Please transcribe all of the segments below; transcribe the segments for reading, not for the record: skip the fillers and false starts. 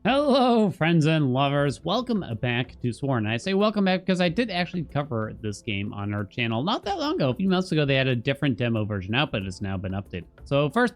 Hello, friends and lovers. Welcome back to Sworn. I say welcome back because I did actually cover this game on our channel not that long ago. A few months ago, they had a different demo version out, but it's now been updated. So first,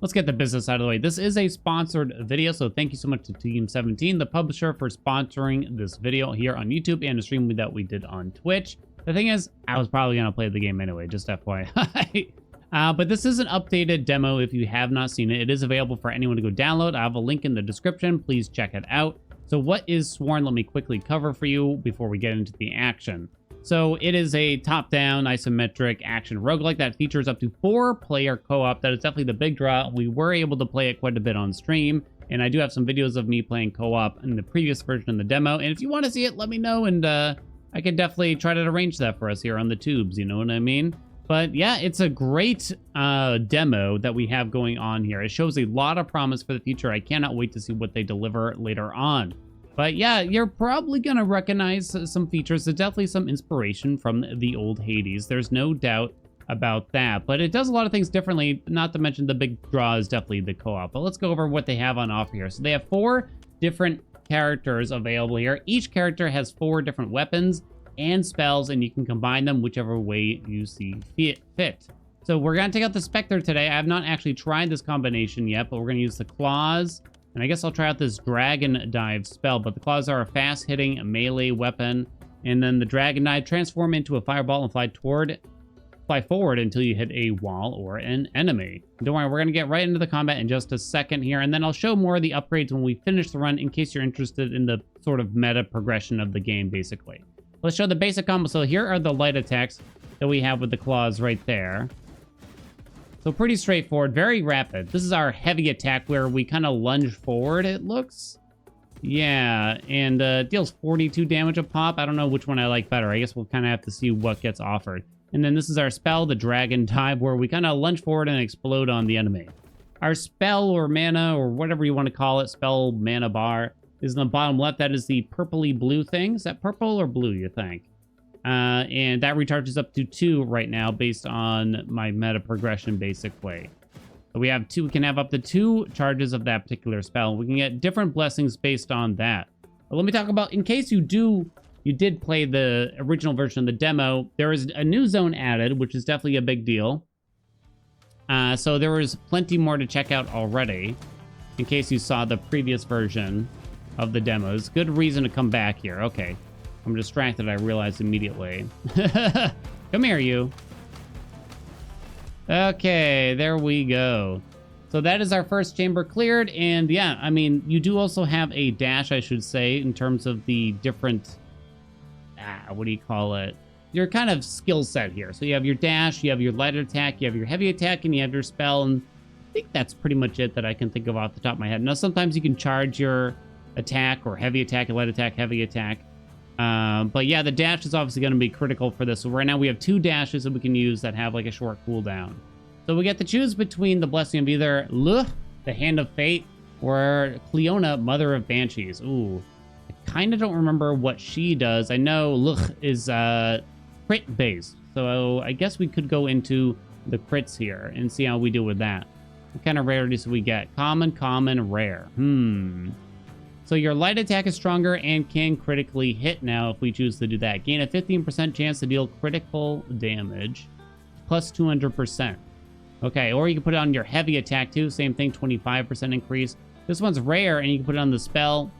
let's get the business out of the way. This is a sponsored video, so thank you so much to Team 17, the publisher, for sponsoring this video here on YouTube and a stream that we did on Twitch. The thing is, I was probably going to play the game anyway, just FYI. But this is an updated demo if you have not seen it. It is available for anyone to go download. I have a link in the description. Please check it out. So what is Sworn? Let me quickly cover for you before we get into the action. So it is a top-down isometric action roguelike that features up to 4-player co-op. That is definitely the big draw. We were able to play it quite a bit on stream, and I do have some videos of me playing co-op in the previous version of the demo. And if you want to see it, let me know, and I can definitely try to arrange that for us here on the tubes, you know what I mean? But yeah, it's a great demo that we have going on here. It shows a lot of promise for the future. I cannot wait to see what they deliver later on. But yeah, you're probably going to recognize some features. There's definitely some inspiration from the old Hades. There's no doubt about that. But it does a lot of things differently, not to mention the big draw is definitely the co-op. But let's go over what they have on offer here. So they have 4 different characters available here. Each character has 4 different weapons and spells, and you can combine them whichever way you see fit. So we're going to take out the Spectre today. I have not actually tried this combination yet, but we're going to use the Claws, and I guess I'll try out this Dragon Dive spell, but the Claws are a fast-hitting melee weapon, and then the Dragon Dive transform into a fireball and fly forward until you hit a wall or an enemy. Don't worry, we're going to get right into the combat in just a second here, and then I'll show more of the upgrades when we finish the run in case you're interested in the sort of meta progression of the game, basically. Let's show the basic combo. So here are the light attacks that we have with the Claws right there. So pretty straightforward, very rapid. This is our heavy attack where we kind of lunge forward, it looks. Yeah, and deals 42 damage a pop. I don't know which one I like better. I guess we'll kind of have to see what gets offered. And then this is our spell, the Dragon Dive, where we kind of lunge forward and explode on the enemy. Our spell or mana or whatever you want to call it, spell mana bar, is in the bottom left. That is the purpley blue thing. Is that purple or blue, you think? And that recharges up to 2 right now based on my meta progression, basically. So we have 2. We can have up to 2 charges of that particular spell. We can get different blessings based on that. But let me talk about, in case you did play the original version of the demo, there is a new zone added, which is definitely a big deal. So there was plenty more to check out already, in case you saw the previous version of the demos. Good reason to come back here. Okay. I'm distracted, I realized immediately. Come here, you. Okay, there we go. So that is our first chamber cleared, and yeah, I mean, you do also have a dash, I should say, in terms of the different, what do you call it? Your kind of skill set here. So you have your dash, you have your light attack, you have your heavy attack, and you have your spell, and I think that's pretty much it that I can think of off the top of my head. Now, sometimes you can charge your attack or heavy attack, light attack, heavy attack. But yeah, the dash is obviously going to be critical for this. So right now we have 2 dashes that we can use that have like a short cooldown. So we get to choose between the blessing of either Luh, the Hand of Fate, or Cleona, Mother of Banshees. Ooh, I kind of don't remember what she does. I know Luh is crit based. So I guess we could go into the crits here and see how we do with that. What kind of rarities do we get? Common, common, rare. So your light attack is stronger and can critically hit now if we choose to do that. Gain a 15% chance to deal critical damage, plus 200%. Okay, or you can put it on your heavy attack too. Same thing, 25% increase. This one's rare, and you can put it on the spell.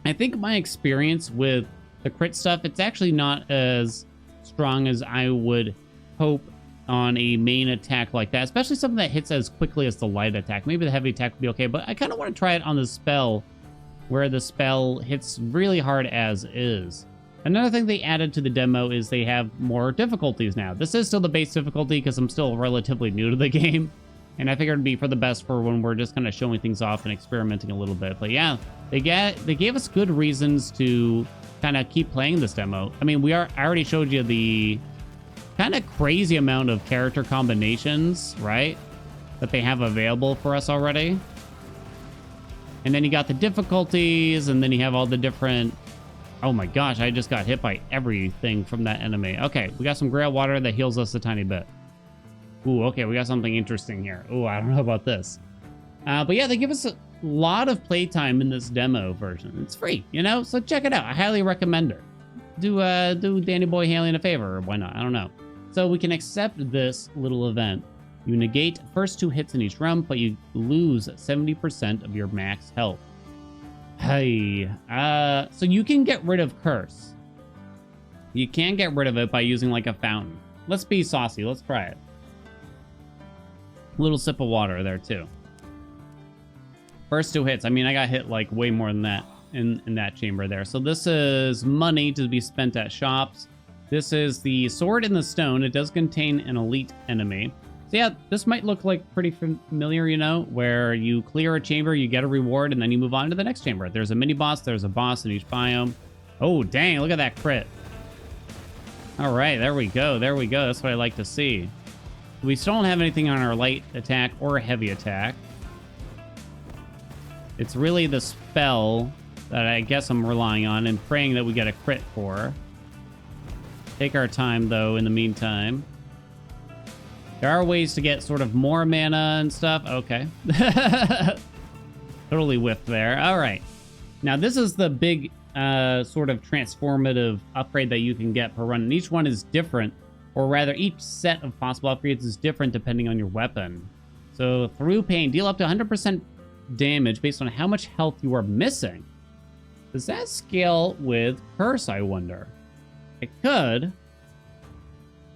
I think my experience with the crit stuff, it's actually not as strong as I would hope on a main attack like that, especially something that hits as quickly as the light attack. Maybe the heavy attack would be okay, but I kind of want to try it on the spell, where the spell hits really hard as is. Another thing they added to the demo is they have more difficulties now. This is still the base difficulty because I'm still relatively new to the game, and I figured it'd be for the best for when we're just kind of showing things off and experimenting a little bit. But yeah, they gave us good reasons to kind of keep playing this demo. I mean, I already showed you the kind of crazy amount of character combinations, right, that they have available for us already. And then you got the difficulties, and then you have all the different... Oh my gosh, I just got hit by everything from that enemy. Okay, we got some Grail Water that heals us a tiny bit. Ooh, okay, we got something interesting here. Ooh, I don't know about this. But yeah, they give us lot of playtime in this demo version. It's free, you know? So check it out. I highly recommend it. Do Danny Boy Haelian a favor, or why not? I don't know. So we can accept this little event. You negate first 2 hits in each round, but you lose 70% of your max health. Hey, so you can get rid of Curse. You can get rid of it by using like a fountain. Let's be saucy. Let's try it. A little sip of water there too. First 2 hits. I mean, I got hit like way more than that in that chamber there. So this is money to be spent at shops. This is the sword in the stone. It does contain an elite enemy. So yeah, this might look like pretty familiar, you know, where you clear a chamber, you get a reward, and then you move on to the next chamber. There's a mini boss, there's a boss in each biome. Oh, dang, look at that crit. All right, there we go. There we go. That's what I like to see. We still don't have anything on our light attack or heavy attack. It's really the spell that I guess I'm relying on and praying that we get a crit for. Take our time, though, in the meantime. There are ways to get sort of more mana and stuff. Okay. Totally whiffed there. All right. Now, this is the big sort of transformative upgrade that you can get per run. And each one is different, or rather, each set of possible upgrades is different depending on your weapon. So, through pain, deal up to 100% damage based on how much health you are missing. Does that scale with Curse, I wonder? It could.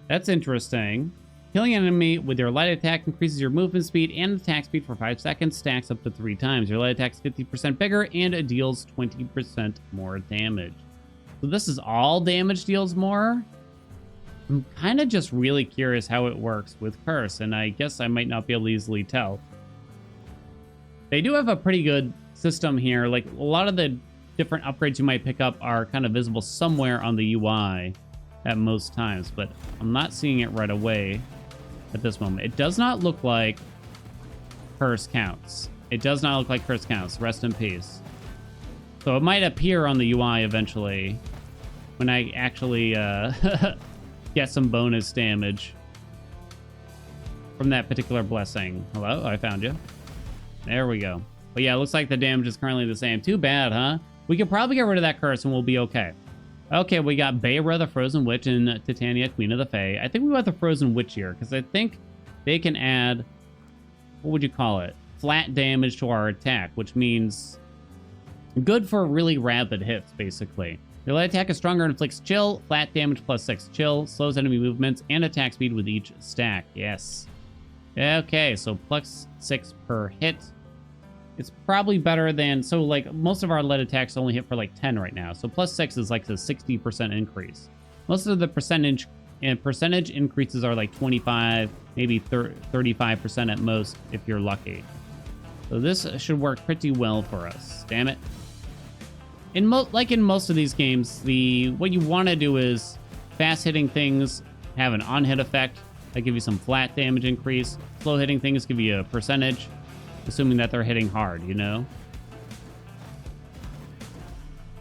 That's interesting. Killing an enemy with your light attack increases your movement speed and attack speed for 5 seconds, stacks up to 3 times. Your light attack is 50% bigger, and it deals 20% more damage. So this is all damage deals more? I'm kind of just really curious how it works with Curse, and I guess I might not be able to easily tell. They do have a pretty good system here. Like, a lot of the different upgrades you might pick up are kind of visible somewhere on the UI at most times, but I'm not seeing it right away at this moment. It does not look like Curse counts. It does not look like Curse counts. Rest in peace. So it might appear on the UI eventually when I actually get some bonus damage from that particular blessing. Hello, I found you. There we go. But yeah, it looks like the damage is currently the same. Too bad, huh? We could probably get rid of that Curse and we'll be okay. Okay, we got Bayra, the Frozen Witch, and Titania, Queen of the Fae. I think we want the Frozen Witch here, because I think they can add, what would you call it? Flat damage to our attack, which means good for really rapid hits, basically. Your light attack is stronger and inflicts chill, flat damage plus 6 chill, slows enemy movements, and attack speed with each stack. Yes. Okay, so plus 6 per hit. It's probably better than, so like most of our lead attacks only hit for like 10 right now. So plus 6 is like a 60% increase. Most of the percentage increases are like 25, maybe 35% at most if you're lucky. So this should work pretty well for us. Damn it. Like in most of these games, what you want to do is fast hitting things have an on-hit effect that give you some flat damage increase. Slow hitting things give you a percentage, assuming that they're hitting hard, you know?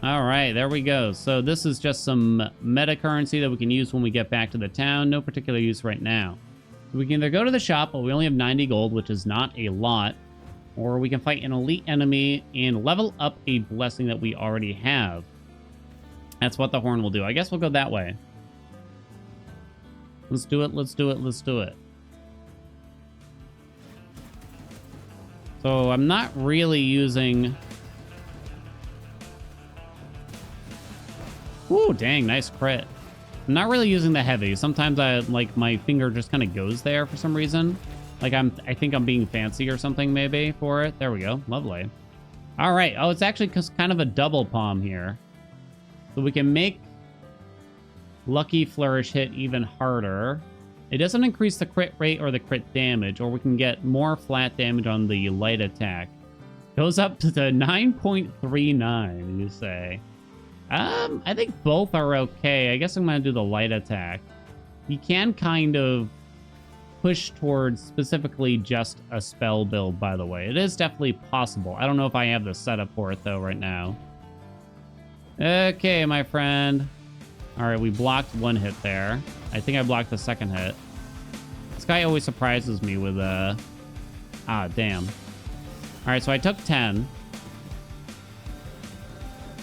All right, there we go. So this is just some meta currency that we can use when we get back to the town. No particular use right now. So we can either go to the shop, but we only have 90 gold, which is not a lot, or we can fight an elite enemy and level up a blessing that we already have. That's what the horn will do. I guess we'll go that way. Let's do it, let's do it, let's do it. So I'm not really using... Ooh, dang, nice crit. I'm not really using the heavy. Sometimes my finger just kind of goes there for some reason. Like I think I'm being fancy or something maybe for it. There we go. Lovely. All right. Oh, it's actually kind of a double palm here. So we can make Lucky Flourish hit even harder. It doesn't increase the crit rate or the crit damage, or we can get more flat damage on the light attack. Goes up to the 9.39, you say. I think both are okay. I guess I'm going to do the light attack. You can kind of push towards specifically just a spell build, by the way. It is definitely possible. I don't know if I have the setup for it, though, right now. Okay, my friend. All right, we blocked one hit there. I think I blocked the second hit. This guy always surprises me with ah, damn. right, so I took 10.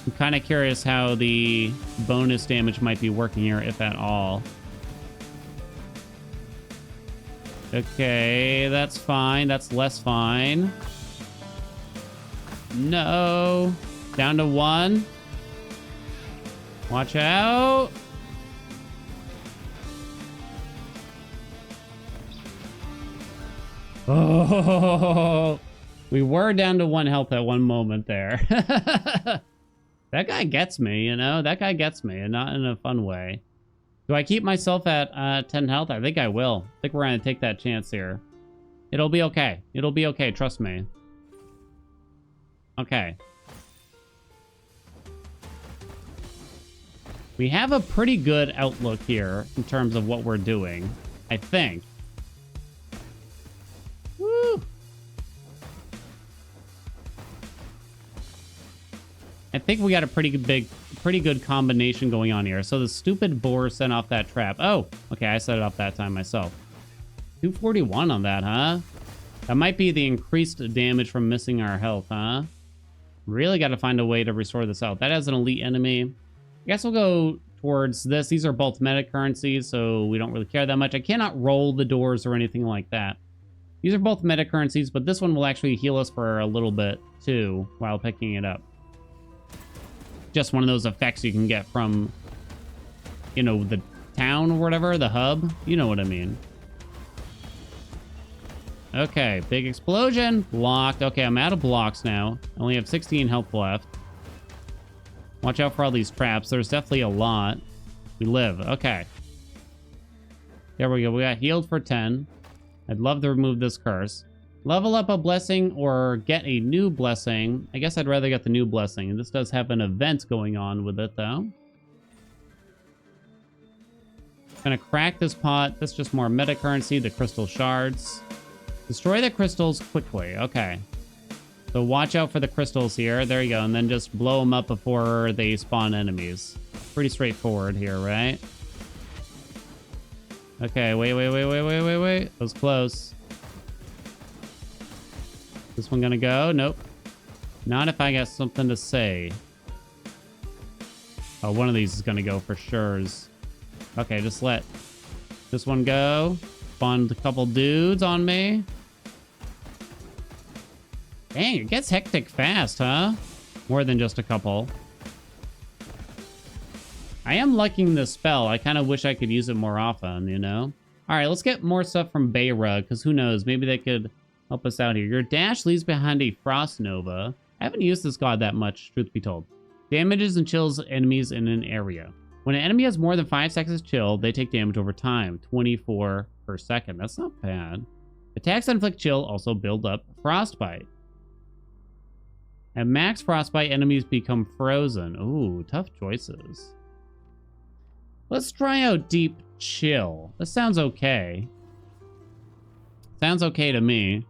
I'm kind of curious how the bonus damage might be working here, if at all. Okay, that's fine. That's less fine. No. Down to 1. Watch out. Oh, we were down to 1 health at one moment there. That guy gets me, you know? That guy gets me, and not in a fun way. Do I keep myself at 10 health? I think I will. I think we're going to take that chance here. It'll be okay. It'll be okay. Trust me. Okay. We have a pretty good outlook here in terms of what we're doing, I think. Woo! I think we got a pretty good combination going on here. So the stupid boar sent off that trap. Oh, okay, I set it off that time myself. 241 on that, huh? That might be the increased damage from missing our health, huh? Really got to find a way to restore this health. That has an elite enemy. I guess we'll go towards this. These are both meta currencies, so we don't really care that much. I cannot roll the doors or anything like that. These are both meta currencies, but this one will actually heal us for a little bit, too, while picking it up. Just one of those effects you can get from, you know, the town or whatever, the hub. You know what I mean. Okay, big explosion. Blocked. Okay, I'm out of blocks now. I only have 16 health left. Watch out for all these traps. There's definitely a lot. We live. Okay. There we go. We got healed for 10. I'd love to remove this curse. Level up a blessing or get a new blessing. I guess I'd rather get the new blessing. And this does have an event going on with it, though. Gonna crack this pot. That's just more meta currency, the crystal shards. Destroy the crystals quickly. Okay. So watch out for the crystals here. There you go. And then just blow them up before they spawn enemies. Pretty straightforward here, right? Okay, wait. That was close. This one gonna go? Nope. Not if I got something to say. Oh, one of these is gonna go for sure. Okay, just let this one go. Spawned a couple dudes on me. Dang, it gets hectic fast, huh? More than just a couple. I am liking this spell. I kind of wish I could use it more often, you know? All right, let's get more stuff from Bayra, because who knows? Maybe they could help us out here. Your dash leaves behind a frost nova. I haven't used this god that much, truth be told. Damages and chills enemies in an area. When an enemy has more than 5 seconds chill, they take damage over time. 24 per second. That's not bad. Attacks that inflict chill also build up frostbite. At max frostbite, enemies become frozen. Ooh, tough choices. Let's try out deep chill. This sounds okay. Sounds okay to me.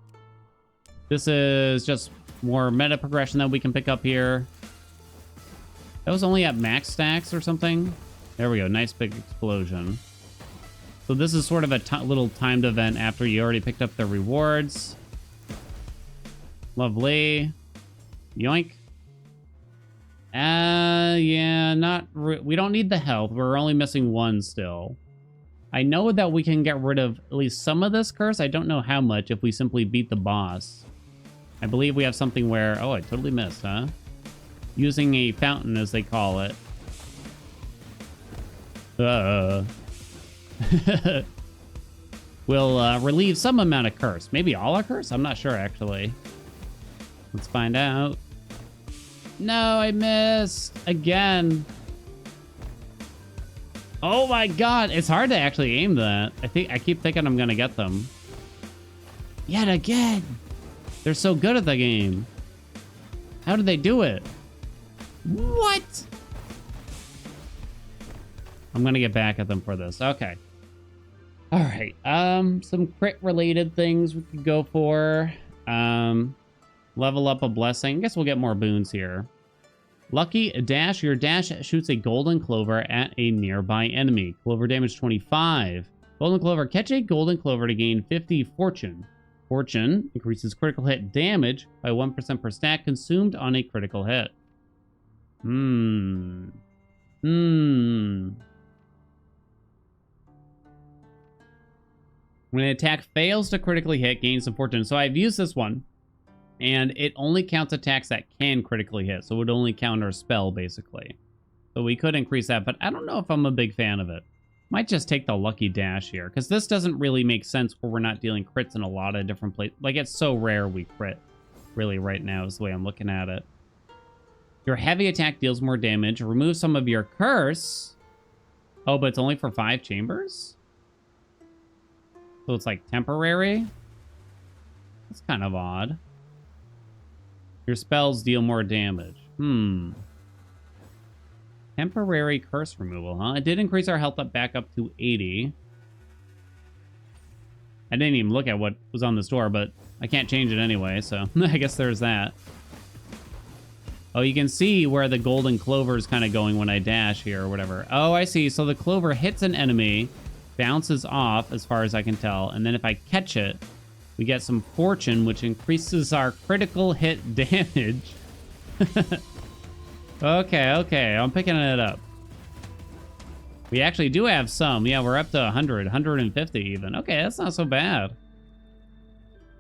This is just more meta progression that we can pick up here. That was only at max stacks or something. There we go. Nice big explosion. So this is sort of a little timed event after you already picked up the rewards. Lovely. Yoink. Yeah, we don't need the health. We're only missing 1 still. I know that we can get rid of at least some of this curse. I don't know how much if we simply beat the boss. I believe we have something where... Oh, I totally missed, huh? Using a fountain, as they call it. Will relieve some amount of curse. Maybe all our curse? I'm not sure, actually. Let's find out. No, I missed. Again. Oh my god. It's hard to actually aim that. I keep thinking I'm gonna get them. Yet again. They're so good at the game. How did they do it? What? I'm gonna get back at them for this. Okay. All right. Some crit related things we could go for. Level up a blessing. I guess we'll get more boons here. Lucky dash. Your dash shoots a golden clover at a nearby enemy. Clover damage 25. Golden clover. Catch a golden clover to gain 50 fortune. Fortune increases critical hit damage by 1% per stack consumed on a critical hit. When an attack fails to critically hit, gain some fortune. So I've used this one, and it only counts attacks that can critically hit. So it would only counter a spell, basically. So we could increase that, but I don't know if I'm a big fan of it. Might just take the lucky dash here, because this doesn't really make sense where we're not dealing crits in a lot of different places. Like, it's so rare we crit, really, right now is the way I'm looking at it. Your heavy attack deals more damage. Remove some of your curse. Oh, but it's only for 5 chambers? So it's like temporary? That's kind of odd. Your spells deal more damage. Temporary curse removal, huh? It did increase our health back up to 80. I didn't even look at what was on this door, but I can't change it anyway, so I guess there's that. Oh, you can see where the golden clover is kind of going when I dash here or whatever. Oh, I see. So the clover hits an enemy, bounces off as far as I can tell, and then if I catch it, we get some fortune, which increases our critical hit damage. Okay, I'm picking it up. We actually do have some. Yeah, we're up to 100, 150 even. Okay, that's not so bad.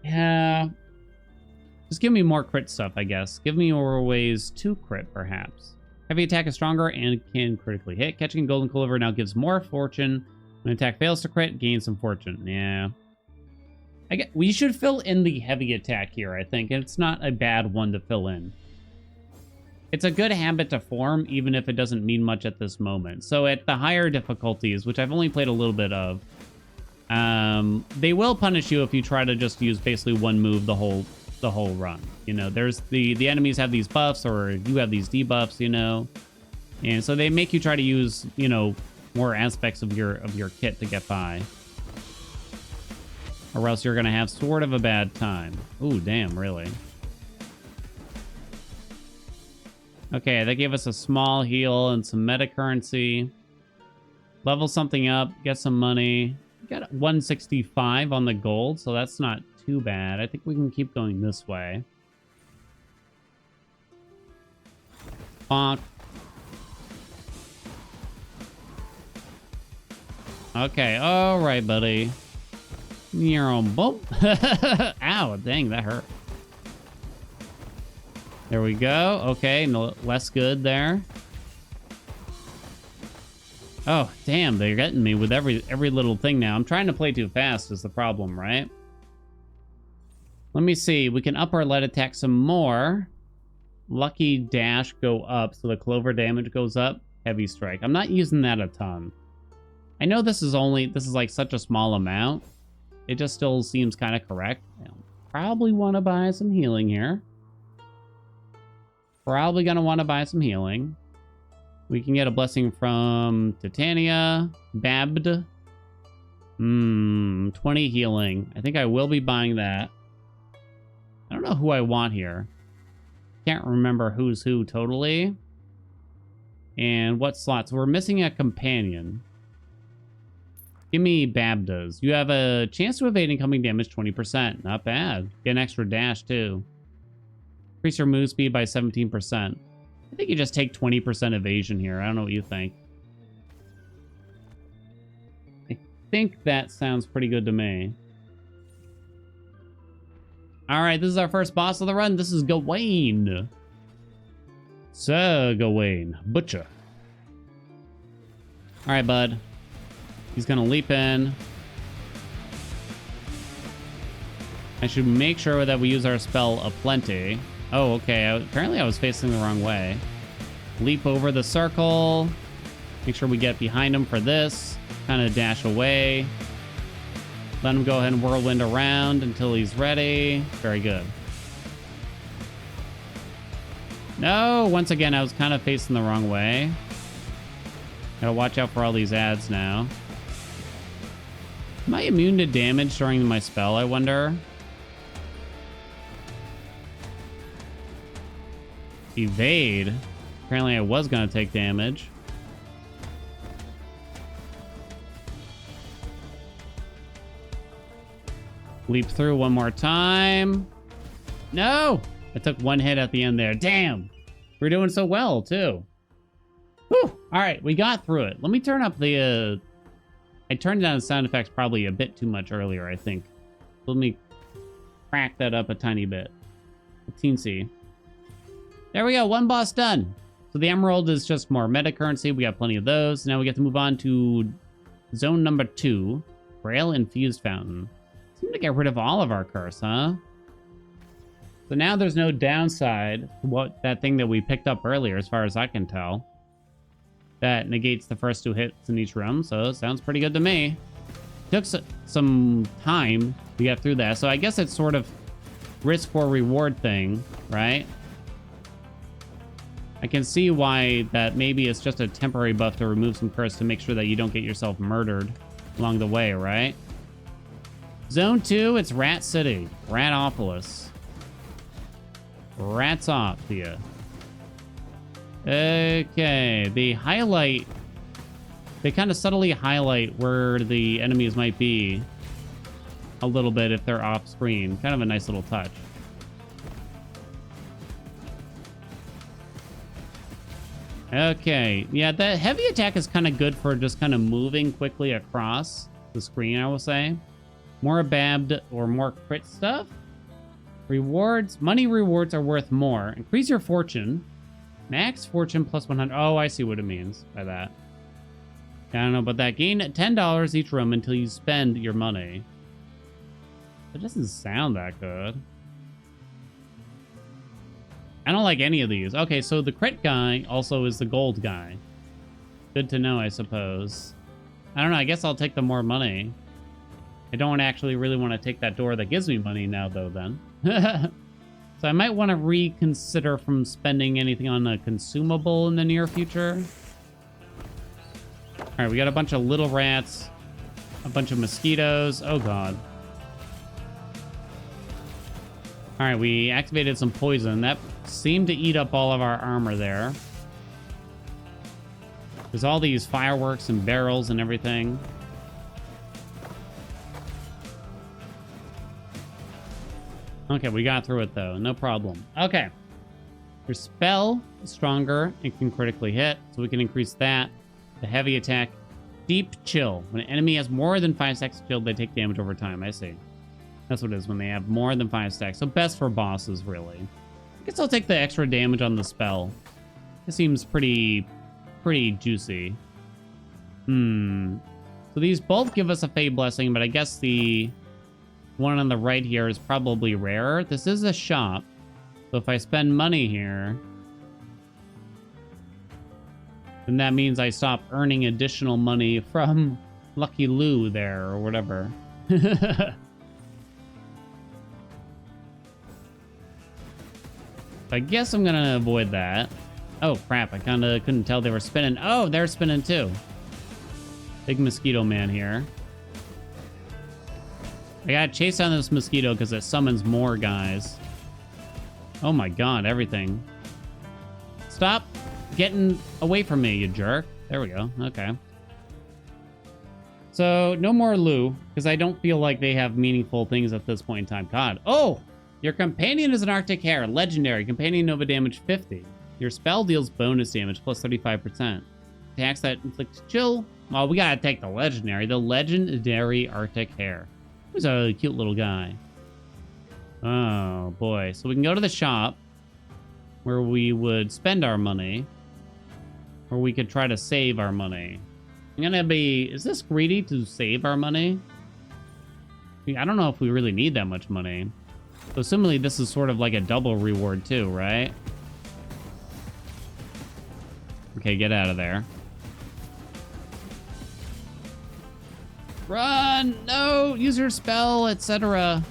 Yeah. Just give me more crit stuff, I guess. Give me more ways to crit, perhaps. Heavy attack is stronger and can critically hit. Catching golden clover now gives more fortune. When an attack fails to crit, gain some fortune. Yeah. We should fill in the heavy attack here, I think. It's not a bad one to fill in. It's a good habit to form, even if it doesn't mean much at this moment. So at the higher difficulties, which I've only played a little bit of, they will punish you if you try to just use basically one move the whole run. You know, there's the enemies have these buffs, or you have these debuffs, you know, and so they make you try to use, you know, more aspects of your kit to get by, or else you're gonna have sort of a bad time. Ooh, damn, really? Okay, that gave us a small heal and some meta currency. Level something up, get some money. We got 165 on the gold, so that's not too bad. I think we can keep going this way. Bonk. Okay, all right, buddy. Your own bump. Ow, dang, that hurt. There we go. Okay, no less good there. Oh, damn, they're getting me with every little thing now. I'm trying to play too fast is the problem, right? Let me see. We can up our lead attack some more. Lucky dash go up, so the clover damage goes up. Heavy strike. I'm not using that a ton. I know this is like such a small amount. It just still seems kind of correct. I'll probably want to buy some healing here. Probably going to want to buy some healing. We can get a blessing from Titania. Babbed. 20 healing. I think I will be buying that. I don't know who I want here. Can't remember who's who totally. And what slots? We're missing a companion. Give me Babdas. You have a chance to evade incoming damage 20%. Not bad. Get an extra dash too. Increase your move speed by 17%. I think you just take 20% evasion here. I don't know what you think. I think that sounds pretty good to me. Alright, this is our first boss of the run. This is Gawain. So, Gawain. Butcher. Alright, bud. He's gonna leap in. I should make sure that we use our spell aplenty. Oh, okay. Apparently I was facing the wrong way. Leap over the circle. Make sure we get behind him for this. Kind of dash away. Let him go ahead and whirlwind around until he's ready. Very good. No! Once again, I was kind of facing the wrong way. Gotta watch out for all these ads now. Am I immune to damage during my spell, I wonder? Evade. Apparently I was going to take damage. Leap through one more time. No! I took one hit at the end there. Damn! We're doing so well, too. Whew! Alright, we got through it. Let me turn up the, I turned down the sound effects probably a bit too much earlier, I think. Let me crack that up a tiny bit. A teensy. There we go, one boss done. So the emerald is just more meta currency. We got plenty of those. Now we get to move on to zone number 2. Braille Infused Fountain. Seem to get rid of all of our curse, huh? So now there's no downside to what that thing that we picked up earlier, as far as I can tell. That negates the first 2 hits in each room, so it sounds pretty good to me. Took some time to get through that, so I guess it's sort of risk for reward thing, right? I can see why that maybe it's just a temporary buff to remove some curse to make sure that you don't get yourself murdered along the way, right? Zone 2, it's Rat City. Ratopolis. Rats off to you. Okay, the highlight... They kind of subtly highlight where the enemies might be a little bit if they're off screen. Kind of a nice little touch. Okay, yeah, the heavy attack is kind of good for just kind of moving quickly across the screen, I will say. More babbed or more crit stuff. Rewards, money rewards are worth more. Increase your fortune. Max fortune plus 100. Oh, I see what it means by that. I don't know about that. Gain $10 each room until you spend your money. It doesn't sound that good. I don't like any of these. Okay, so the crit guy also is the gold guy. Good to know, I suppose. I don't know. I guess I'll take the more money. I don't actually really want to take that door that gives me money now, though, then. So I might want to reconsider from spending anything on a consumable in the near future. All right, we got a bunch of little rats. A bunch of mosquitoes. Oh, God. All right, we activated some poison. That seemed to eat up all of our armor there. There's all these fireworks and barrels and everything. Okay, we got through it, though. No problem. Okay. Your spell is stronger and can critically hit, so we can increase that. The heavy attack. Deep chill. When an enemy has more than 5 stacks of chill, they take damage over time. I see. That's what it is when they have more than 5 stacks. So best for bosses, really. I guess I'll take the extra damage on the spell. It seems pretty juicy. So these both give us a Fey Blessing, but I guess the one on the right here is probably rarer. This is a shop. So if I spend money here, then that means I stop earning additional money from Lucky Lou there or whatever. I guess I'm gonna avoid that. Oh, crap. I kind of couldn't tell they were spinning. Oh, they're spinning too. Big mosquito man here. I gotta chase down this mosquito because it summons more guys. Oh my God, everything. Stop getting away from me, you jerk. There we go. Okay. So, no more Lou, because I don't feel like they have meaningful things at this point in time. God. Oh! Your companion is an Arctic Hare. Legendary. Companion Nova damage 50. Your spell deals bonus damage plus 35%. Attacks that inflict chill. Well, we gotta take the legendary. The legendary Arctic Hare. Who's a cute little guy. Oh, boy. So we can go to the shop where we would spend our money. Or we could try to save our money. I'm gonna be... Is this greedy to save our money? I don't know if we really need that much money. So similarly, this is sort of like a double reward too, right? Okay, get out of there. Run! No! Use your spell, etc.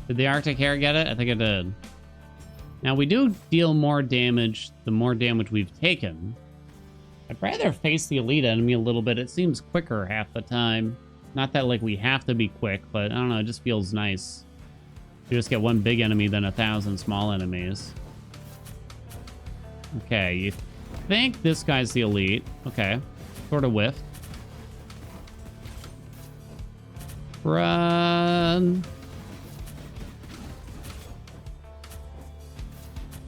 Did the Arctic Hare get it? I think it did. Now, we do deal more damage the more damage we've taken. I'd rather face the elite enemy a little bit. It seems quicker half the time. Not that, like, we have to be quick, but I don't know, it just feels nice. You just get one big enemy than 1,000 small enemies. Okay, you think this guy's the elite. Okay, sort of whiffed. Run.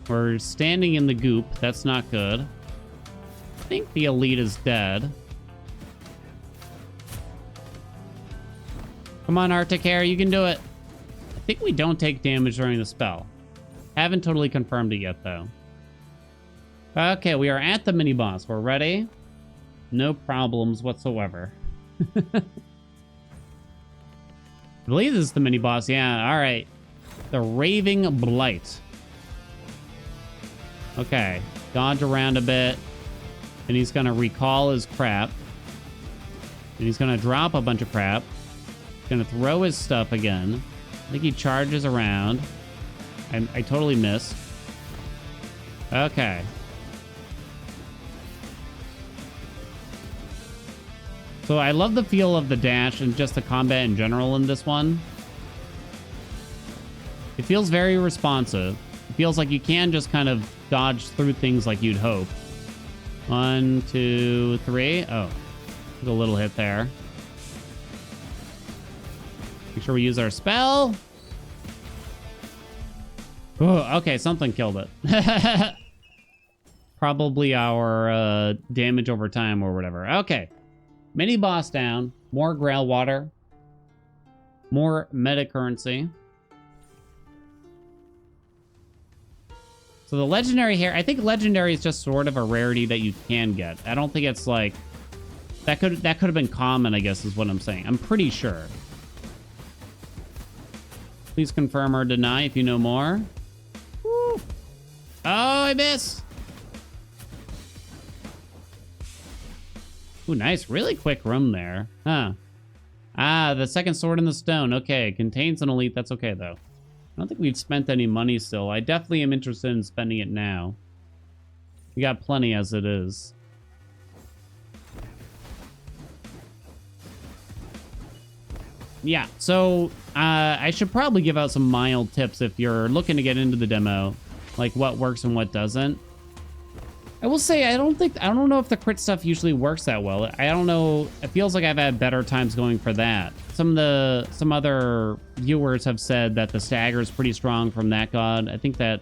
We're standing in the goop. That's not good. I think the elite is dead. Come on, Arctic Hare, you can do it. I think we don't take damage during the spell. Haven't totally confirmed it yet, though. Okay, we are at the mini-boss. We're ready. No problems whatsoever. I believe this is the mini-boss. Yeah, all right. The Raving Blight. Okay, dodge around a bit. And he's going to recall his crap. And he's going to drop a bunch of crap. He's going to throw his stuff again. I think he charges around. I totally missed. Okay. So I love the feel of the dash and just the combat in general in this one. It feels very responsive. It feels like you can just kind of dodge through things like you'd hope. 1, 2, 3. Oh, took a little hit there. Make sure we use our spell. Oh, okay, something killed it. Probably our damage over time or whatever. Okay. Mini boss down. More Grail water. More meta currency. So the legendary here, I think legendary is just sort of a rarity that you can get. I don't think it's like that could have been common, I guess is what I'm saying. I'm pretty sure. Please confirm or deny if you know more. Woo. Oh, I missed. Ooh, nice. Really quick room there. Huh. Ah, the second sword in the stone. Okay, contains an elite. That's okay, though. I don't think we've spent any money still. I definitely am interested in spending it now. We got plenty as it is. Yeah, so I should probably give out some mild tips if you're looking to get into the demo, like what works and what doesn't. I will say I don't know if the crit stuff usually works that well. I don't know. It feels like I've had better times going for that. Some other viewers have said that the stagger is pretty strong from that god. I think that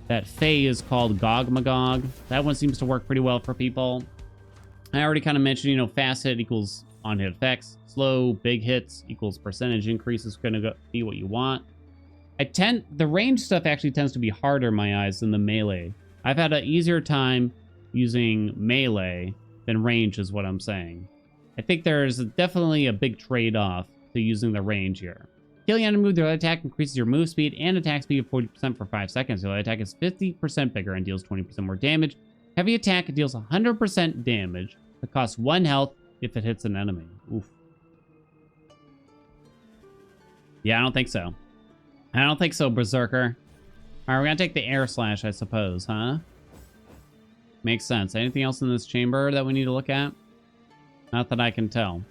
Fae is called Gog Magog. That one seems to work pretty well for people. I already kind of mentioned, you know, fast hit equals on hit effects. Slow big hits equals percentage increase is going to be what you want. The range stuff actually tends to be harder in my eyes than the melee. I've had an easier time using melee than range is what I'm saying. I think there's definitely a big trade-off to using the range here. Killing enemy with your light attack increases your move speed and attack speed of 40% for 5 seconds. Your light attack is 50% bigger and deals 20% more damage. Heavy attack deals 100% damage. It costs 1 health if it hits an enemy. Oof. Yeah, I don't think so. I don't think so, Berserker. All right, we're going to take the air slash, I suppose, huh? Makes sense. Anything else in this chamber that we need to look at? Not that I can tell.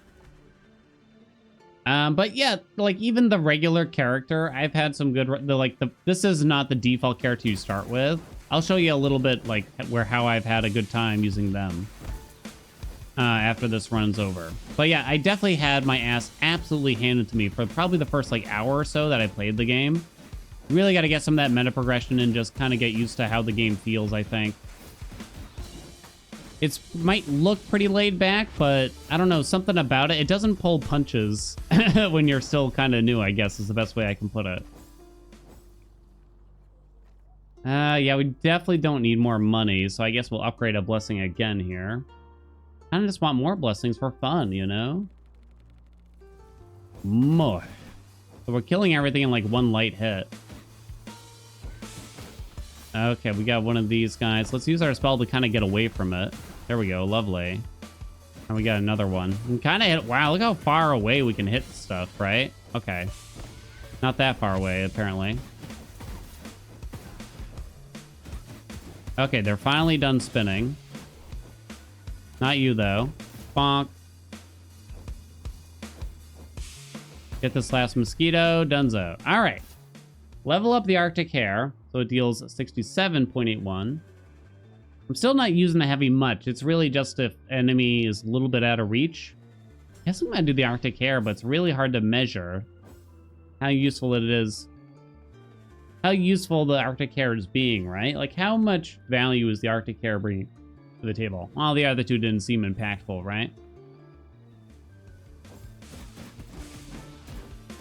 But yeah, like even the regular character, I've had some good... this is not the default character you start with. I'll show you a little bit like how I've had a good time using them after this run's over. But yeah, I definitely had my ass absolutely handed to me for probably the first like hour or so that I played the game. Really got to get some of that meta progression and just kind of get used to how the game feels, I think. It might look pretty laid back, but I don't know, something about it. It doesn't pull punches when you're still kind of new, I guess, is the best way I can put it. Yeah, we definitely don't need more money, so I guess we'll upgrade a blessing again here. I just want more blessings for fun, you know? More. So we're killing everything in like one light hit. Okay, we got one of these guys. Let's use our spell to kind of get away from it. There we go, lovely. And we got another one. We kind of hit... Wow, look how far away we can hit stuff, right? Okay. Not that far away, apparently. Okay, they're finally done spinning. Not you, though. Bonk. Get this last mosquito. Dunzo. All right. Level up the Arctic Hare. So it deals 67.81. I'm still not using the heavy much. It's really just if enemy is a little bit out of reach. guess we might do the Arctic Hare, but it's really hard to measure how useful it is. How useful the Arctic Hare is being, right? Like, how much value is the Arctic Hare bringing to the table? Well, the other two didn't seem impactful, right?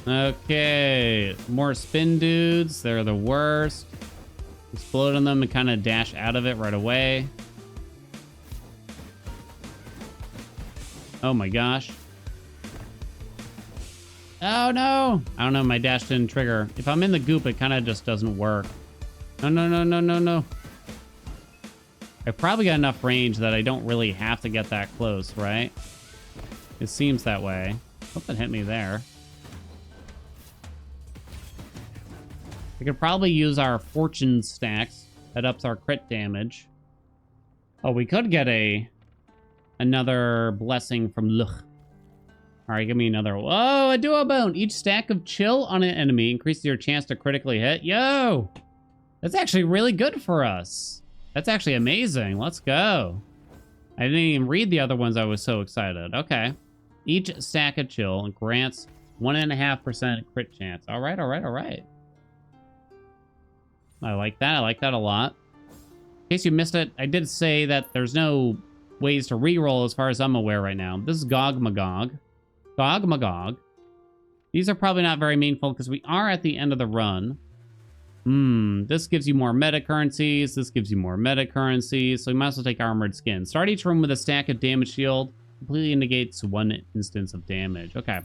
Okay, more spin dudes. They're the worst. Explode on them and kind of dash out of it right away. Oh my gosh. Oh no! I don't know, my dash didn't trigger. If I'm in the goop, it kind of just doesn't work. No, no, no, no, no, no. I've probably got enough range that I don't really have to get that close, right? It seems that way. Something hit me there. We could probably use our fortune stacks. That ups our crit damage. Oh, we could get another blessing from Luch. All right, give me another. Whoa, a duo bone. Each stack of chill on an enemy increases your chance to critically hit. Yo, that's actually really good for us. That's actually amazing. Let's go. I didn't even read the other ones. I was so excited. Okay. Each stack of chill grants 1.5% crit chance. All right, all right, all right. I like that. I like that a lot. In case you missed it, I did say that there's no ways to reroll as far as I'm aware right now. This is Gog Magog. Gog Magog. These are probably not very meaningful because we are at the end of the run. This gives you more meta currencies. This gives you more meta currencies. So we might as well take Armored Skin. Start each room with a stack of damage shield. Completely negates 1 instance of damage. Okay.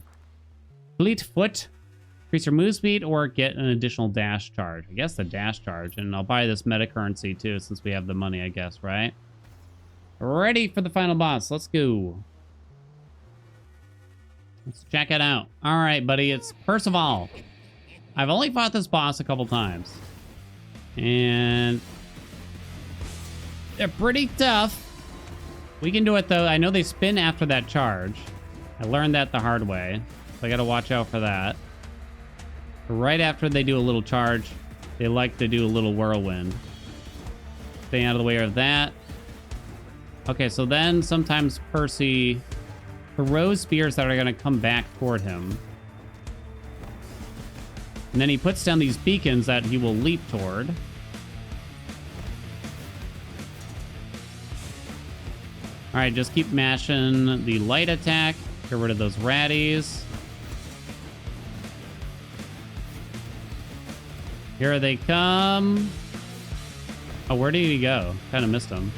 Fleet Foot. Increase your move speed or get an additional dash charge. I guess the dash charge. And I'll buy this meta currency too since we have the money, I guess, right? Ready for the final boss. Let's go. Let's check it out. All right, buddy. It's Percival. I've only fought this boss a couple times. And they're pretty tough. We can do it, though. I know they spin after that charge. I learned that the hard way. So I got to watch out for that. Right after they do a little charge, they like to do a little whirlwind. Stay out of the way of that. Okay, so then sometimes Percy throws spears that are going to come back toward him. And then he puts down these beacons that he will leap toward. All right, just keep mashing the light attack. Get rid of those ratties. Here they come. Oh, where did he go? Kind of missed him.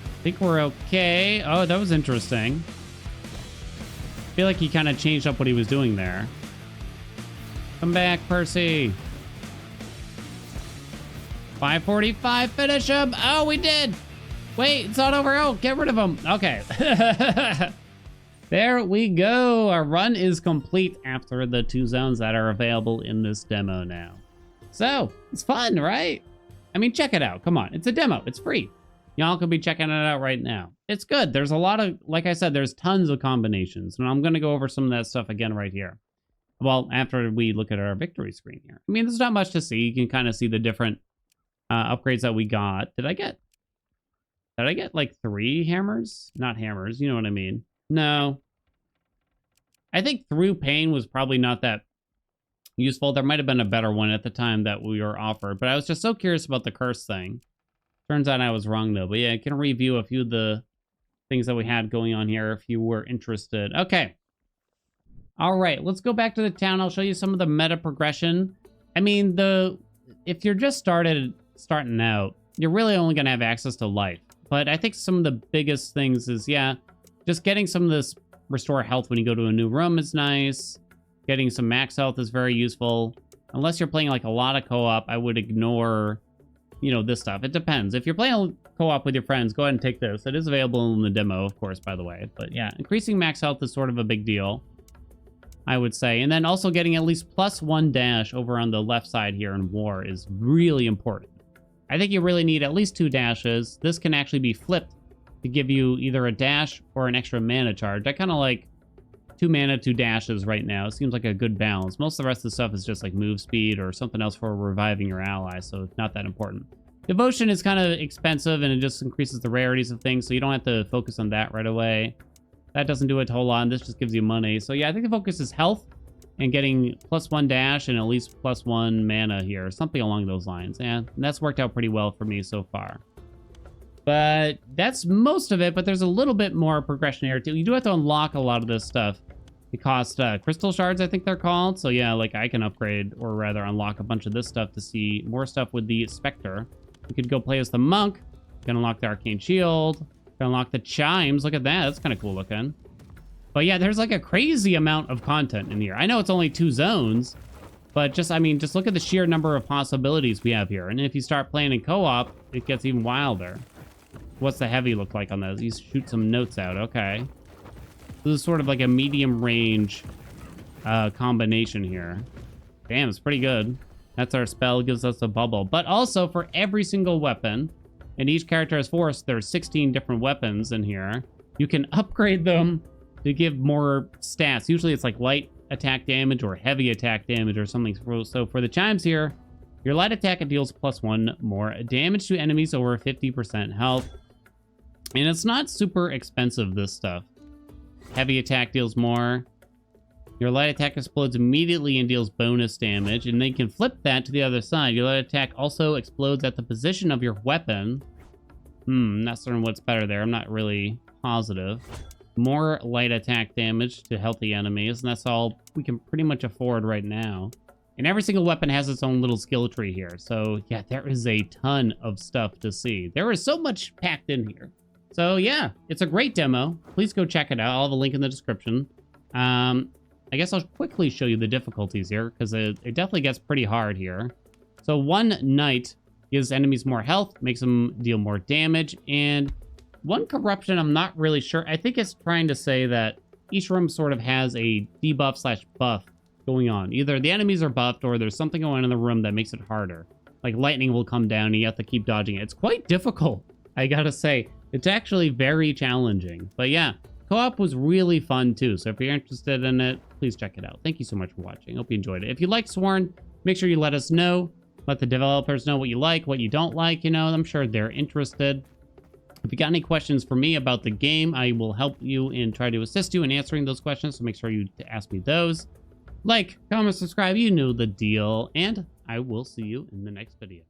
I think we're okay. Oh, that was interesting. I feel like he kind of changed up what he was doing there. Come back, Percy. 545, finish him. Oh, we did. Wait, it's not over. Oh, get rid of him. Okay. There we go. Our run is complete after the 2 zones that are available in this demo now. So, it's fun, right? I mean, check it out. Come on. It's a demo. It's free. Y'all could be checking it out right now. It's good. There's a lot of, like I said, there's tons of combinations. And I'm going to go over some of that stuff again right here. Well, after we look at our victory screen here. I mean, there's not much to see. You can kind of see the different upgrades that we got. Did I get like 3 hammers? Not hammers. You know what I mean. No. I think Through Pain was probably not that useful. There might have been a better one at the time that we were offered. But I was just so curious about the curse thing. Turns out I was wrong, though. But yeah, I can review a few of the things that we had going on here if you were interested. Okay. All right, let's go back to the town. I'll show you some of the meta progression. I mean, if you're just starting out, you're really only going to have access to life. But I think some of the biggest things is, yeah, just getting some of this restore health when you go to a new room is nice. Getting some max health is very useful. Unless you're playing like a lot of co-op, I would ignore, you know, this stuff. It depends. If you're playing co-op with your friends, go ahead and take this. It is available in the demo, of course, by the way. But yeah, increasing max health is sort of a big deal, I would say. And then also getting at least +1 dash over on the left side here in War is really important. I think you really need at least 2 dashes. This can actually be flipped to give you either a dash or an extra mana charge. I kind of like 2 mana, 2 dashes right now. It seems like a good balance. Most of the rest of the stuff is just like move speed or something else for reviving your ally, so it's not that important. Devotion is kind of expensive, and it just increases the rarities of things, so you don't have to focus on that right away. That doesn't do a whole lot, and this just gives you money. So yeah, I think the focus is health and getting +1 dash and at least +1 mana here, something along those lines. Yeah, and that's worked out pretty well for me so far. But that's most of it, but there's a little bit more progression here too. You do have to unlock a lot of this stuff. It costs crystal shards, I think they're called. So yeah, like I can upgrade, or rather unlock a bunch of this stuff to see more stuff with the Spectre. You could go play as the Monk. You can unlock the Arcane Shield. You can unlock the Chimes. Look at that. That's kind of cool looking. But yeah, there's like a crazy amount of content in here. I know it's only 2 zones, but just, I mean, just look at the sheer number of possibilities we have here. And if you start playing in co-op, it gets even wilder. What's the heavy look like on those? You shoot some notes out. Okay. This is sort of like a medium range combination here. Damn, it's pretty good. That's our spell, gives us a bubble. But also for every single weapon, and each character has 4, so there's 16 different weapons in here. You can upgrade them to give more stats. Usually it's like light attack damage or heavy attack damage or something. So for the Chimes here, your light attack, it deals +1 more damage to enemies over 50% health. And it's not super expensive, this stuff. Heavy attack deals more. Your light attack explodes immediately and deals bonus damage. And then you can flip that to the other side. Your light attack also explodes at the position of your weapon. Not certain what's better there. I'm not really positive. More light attack damage to healthy enemies. And that's all we can pretty much afford right now. And every single weapon has its own little skill tree here. So yeah, there is a ton of stuff to see. There is so much packed in here. So yeah, it's a great demo. Please go check it out. I'll have a link in the description. I guess I'll quickly show you the difficulties here, because it definitely gets pretty hard here. So 1 Knight gives enemies more health, makes them deal more damage, and 1 Corruption, I'm not really sure. I think it's trying to say that each room sort of has a debuff/buff going on. Either the enemies are buffed, or there's something going on in the room that makes it harder. Like lightning will come down and you have to keep dodging it. It's quite difficult, I gotta say. It's actually very challenging. But yeah, co-op was really fun too. So if you're interested in it, please check it out. Thank you so much for watching. Hope you enjoyed it. If you like Sworn, make sure you let us know. Let the developers know what you like, what you don't like. You know, I'm sure they're interested. If you got any questions for me about the game, I will help you and try to assist you in answering those questions. So make sure you ask me those. Like, comment, subscribe. You know the deal. And I will see you in the next video.